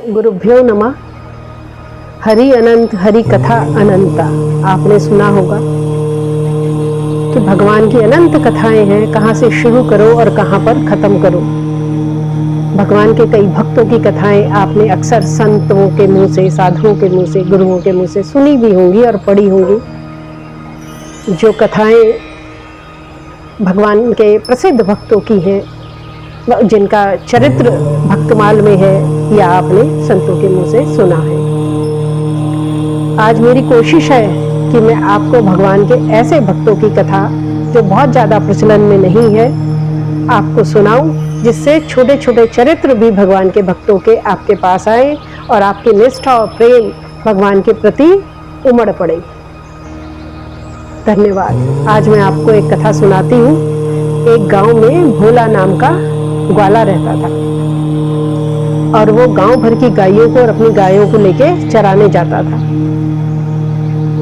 गुरुभ्यो नमः। हरि अनंत, हरि कथा अनंता। आपने सुना होगा कि भगवान की अनंत कथाएं हैं, कहाँ से शुरू करो और कहाँ पर खत्म करो। भगवान के कई भक्तों की कथाएं आपने अक्सर संतों के मुंह से, साधुओं के मुंह से, गुरुओं के मुंह से सुनी भी होंगी और पढ़ी होंगी। जो कथाएं भगवान के प्रसिद्ध भक्तों की हैं, जिनका चरित्र भक्तमाल में है, या आपने संतों के मुंह से सुना है। आज मेरी कोशिश है कि मैं आपको भगवान के ऐसे भक्तों की कथा जो बहुत ज़्यादा प्रचलन में नहीं है, आपको सुनाऊं, जिससे छोटे छोटे चरित्र भी भगवान के भक्तों के आपके पास आए और आपकी निष्ठा और प्रेम भगवान के प्रति उमड़ पड़े। धन्यवाद। आज मैं आपको एक कथा सुनाती हूँ। एक गांव में भोला नाम का ग्वाला रहता था और वो गांव भर की गायों को और अपनी गायों को लेके चराने जाता था।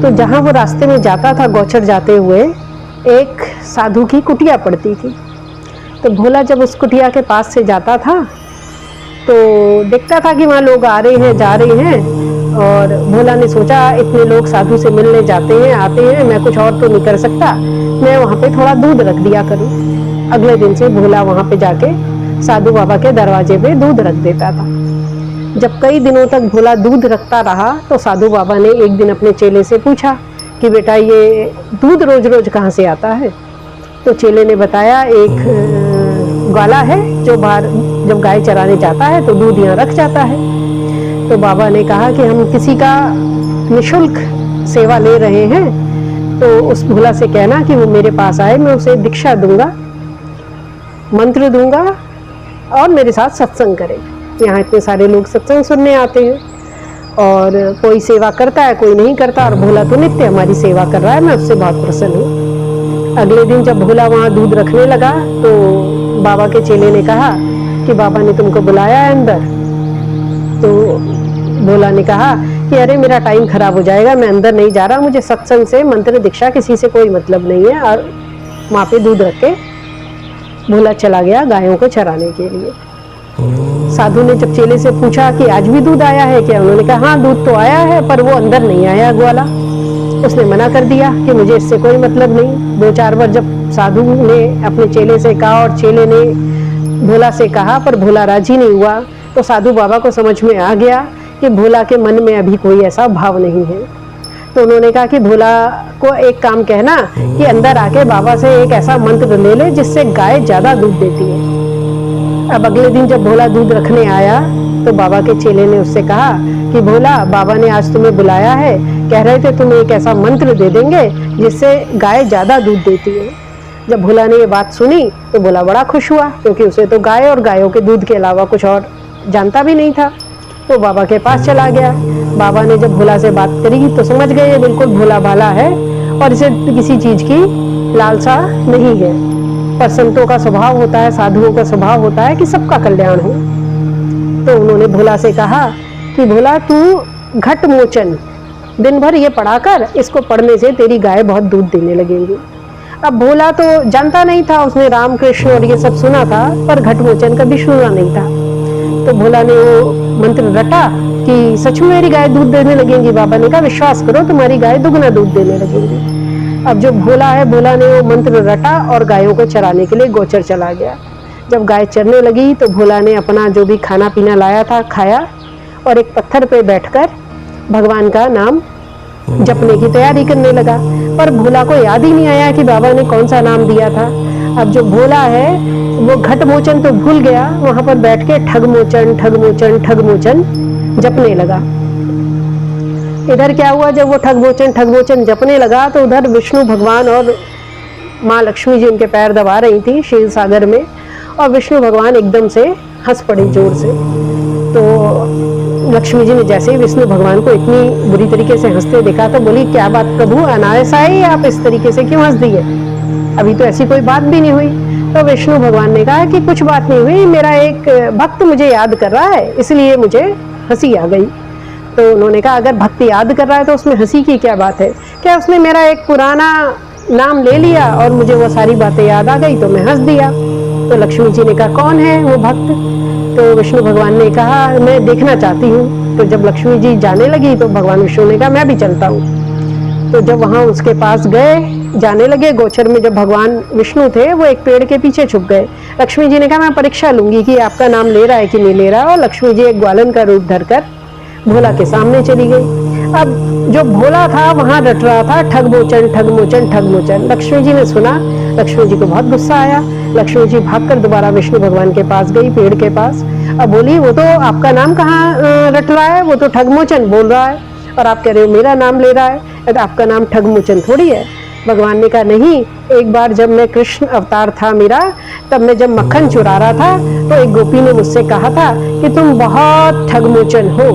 तो जहां वो रास्ते में जाता था, गौचर जाते हुए, एक साधु की कुटिया पड़ती थी। तो भोला जब उस कुटिया के पास से जाता था तो देखता था कि वहाँ लोग आ रहे हैं, जा रहे हैं, और भोला ने सोचा इतने लोग साधु से मिलने जाते हैं, आते हैं, मैं कुछ और तो नहीं कर सकता, मैं वहाँ पे थोड़ा दूध रख दिया करूँ। अगले दिन से भोला वहाँ पे जाके साधु बाबा के दरवाजे पे दूध रख देता था। जब कई दिनों तक भोला दूध रखता रहा तो साधु बाबा ने एक दिन अपने चेले से पूछा कि बेटा ये दूध रोज रोज कहाँ से आता है। तो चेले ने बताया एक ग्वाला है जो बाहर जब गाय चराने जाता है तो दूध यहाँ रख जाता है। तो बाबा ने कहा कि हम किसी का निःशुल्क सेवा ले रहे हैं, तो उस भोला से कहना कि वो मेरे पास आए, मैं उसे दीक्षा दूंगा, मंत्र दूंगा और मेरे साथ सत्संग करे। यहाँ इतने सारे लोग सत्संग सुनने आते हैं और कोई सेवा करता है, कोई नहीं करता, और भोला तो नित्य हमारी सेवा कर रहा है, मैं उससे बहुत प्रसन्न हूँ। अगले दिन जब भोला वहाँ दूध रखने लगा तो बाबा के चेले ने कहा कि बाबा ने तुमको बुलाया है अंदर। तो भोला ने कहा कि अरे मेरा टाइम खराब हो जाएगा, मैं अंदर नहीं जा रहा, मुझे सत्संग से, मंत्र दीक्षा किसी से कोई मतलब नहीं है। और वहाँ पे दूध रख के भोला चला गया गायों को चराने के लिए। साधु ने जब चेले से पूछा कि आज भी दूध आया है क्या, उन्होंने कहा हाँ दूध तो आया है, पर वो अंदर नहीं आया ग्वाला। उसने मना कर दिया कि मुझे इससे कोई मतलब नहीं। 2-4 बार जब साधु ने अपने चेले से कहा और चेले ने भोला से कहा, पर भोला राजी नहीं हुआ, तो साधु बाबा को समझ में आ गया कि भोला के मन में अभी कोई ऐसा भाव नहीं है। तो उन्होंने कहा कि भोला को एक काम कहना कि अंदर आके बाबा से एक ऐसा मंत्र ले ले जिससे गाय ज्यादा दूध देती है। अब अगले दिन जब भोला दूध रखने आया तो बाबा के चेले ने उससे कहा कि भोला, बाबा ने आज तुम्हें बुलाया है, कह रहे थे तुम्हें एक ऐसा मंत्र दे देंगे जिससे गाय ज्यादा दूध देती है। जब भोला ने ये बात सुनी तो भोला बड़ा खुश हुआ, क्योंकि उसे तो गाय और गायों के दूध के अलावा कुछ और जानता भी नहीं था। तो बाबा के पास चला गया। बाबा ने जब भोला से बात करी तो समझ गए ये बिल्कुल भोला भाला है और इसे किसी चीज की लालसा नहीं है। पर संतों का स्वभाव होता है, साधुओं का स्वभाव होता है कि सबका कल्याण हो। तो उन्होंने भोला से कहा कि भोला तू घट मोचन दिन भर ये पढ़ा कर, इसको पढ़ने से तेरी गाय बहुत दूध देने लगेंगी। अब भोला तो जानता नहीं था, उसने राम कृष्ण और ये सब सुना था, पर घट मोचन कभी सुना नहीं था। तो भोला ने वो मंत्र रटा कि सच में मेरी गाय दूध देने लगेंगी। बाबा ने कहा विश्वास करो तुम्हारी गाय दुगना दूध देने लगेंगी। अब जो भोला है, भोला ने वो मंत्र रटा और गायों को चराने के लिए गोचर चला गया। जब गाय चरने लगी तो भोला ने अपना जो भी खाना पीना लाया था खाया और एक पत्थर पे बैठकर भगवान का नाम जपने की तैयारी करने लगा। पर भोला को याद ही नहीं आया कि बाबा ने कौन सा नाम दिया था। अब जो भोला है वो घट मोचन तो भूल गया, वहां पर बैठ के ठग मोचन ठग मोचन ठग मोचन जपने लगा। इधर क्या हुआ, जब वो ठग मोचन जपने लगा तो उधर विष्णु भगवान और माँ लक्ष्मी जी उनके पैर दबा रही थी क्षीर सागर में, और विष्णु भगवान एकदम से हंस पड़े जोर से। तो लक्ष्मी जी ने जैसे ही विष्णु भगवान को इतनी बुरी तरीके से हंसते देखा तो बोली क्या बात प्रभु, अनायास आए आप इस तरीके से क्यों हंस दिए, अभी तो ऐसी कोई बात भी नहीं हुई। तो विष्णु भगवान ने कहा कि कुछ बात नहीं हुई, मेरा एक भक्त मुझे याद कर रहा है इसलिए मुझे हंसी आ गई। तो उन्होंने कहा अगर भक्त याद कर रहा है तो उसमें हंसी की क्या बात है, क्या उसने मेरा एक पुराना नाम ले लिया और मुझे वो सारी बातें याद आ गई तो मैं हंस दिया। तो लक्ष्मी जी ने कहा कौन है वो भक्त? तो विष्णु भगवान ने कहा मैं देखना चाहती हूँ। तो जब लक्ष्मी जी जाने लगी तो भगवान विष्णु ने कहा मैं भी चलता हूँ। तो जब वहां उसके पास गए, जाने लगे, गोचर में जब भगवान विष्णु थे वो एक पेड़ के पीछे छुप गए। लक्ष्मी जी ने कहा मैं परीक्षा लूंगी कि आपका नाम ले रहा है कि नहीं ले रहा। और लक्ष्मी जी एक ग्वालन का रूप धरकर भोला के सामने चली गई। अब जो भोला था वहां रट रहा था ठग मोचन ठग मोचन ठग मोचन। लक्ष्मी जी ने सुना, लक्ष्मी जी को बहुत गुस्सा आया। लक्ष्मी जी भागकर दोबारा विष्णु भगवान के पास गई, पेड़ के पास। अब बोली वो तो आपका नाम कहाँ रट रहा है, वो तो ठग मोचन बोल रहा है और आप कह रहे हो मेरा नाम ले रहा है, आपका नाम ठग मोचन थोड़ी है। भगवान ने कहा नहीं, एक बार जब मैं कृष्ण अवतार था मेरा, तब मैं जब मक्खन चुरा रहा था तो एक गोपी ने मुझसे कहा था कि तुम बहुत ठगमोचन हो,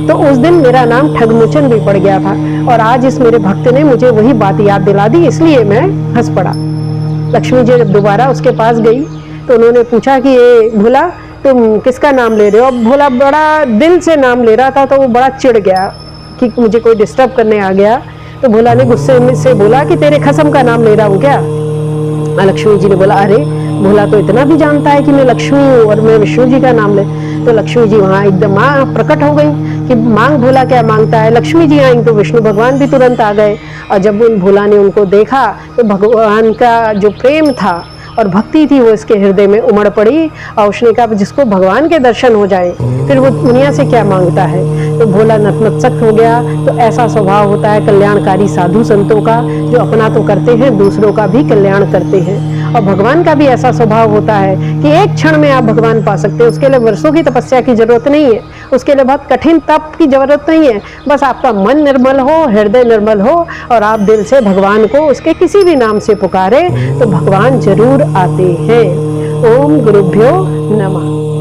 तो उस दिन मेरा नाम ठगमोचन भी पड़ गया था और आज इस मेरे भक्त ने मुझे वही बात याद दिला दी, इसलिए मैं हंस पड़ा। लक्ष्मी जी जब दोबारा उसके पास गई तो उन्होंने पूछा कि ये भोला तुम किसका नाम ले रहे हो? अब भोला बड़ा दिल से नाम ले रहा था तो वो बड़ा चिढ़ गया कि मुझे कोई डिस्टर्ब करने आ गया। तो भोला ने गुस्से से बोला कि तेरे खसम का नाम ले रहा हूँ क्या? लक्ष्मी जी ने बोला अरे भोला तो इतना भी जानता है कि मैं लक्ष्मी हूँ और मैं विष्णु जी का नाम ले। तो लक्ष्मी जी वहां एकदम प्रकट हो गई कि मांग भोला क्या मांगता है। लक्ष्मी जी आई तो विष्णु भगवान भी तुरंत आ गए और जब उन भोला ने उनको देखा तो भगवान का जो प्रेम था और भक्ति थी वो इसके हृदय में उमड़ पड़ी और उसने कहा जिसको भगवान के दर्शन हो जाए फिर वो दुनिया से क्या मांगता है। तो भोला नतमस्तक हो गया। तो ऐसा स्वभाव होता है कल्याणकारी साधु संतों का, जो अपना तो करते हैं दूसरों का भी कल्याण करते हैं। और भगवान का भी ऐसा स्वभाव होता है कि एक क्षण में आप भगवान पा सकते हैं, उसके लिए वर्षों की तपस्या की जरूरत नहीं है, उसके लिए बहुत कठिन तप की जरूरत नहीं है। बस आपका मन निर्मल हो, हृदय निर्मल हो और आप दिल से भगवान को उसके किसी भी नाम से पुकारे तो भगवान जरूर आते हैं। ओम गुरुभ्यो नमः।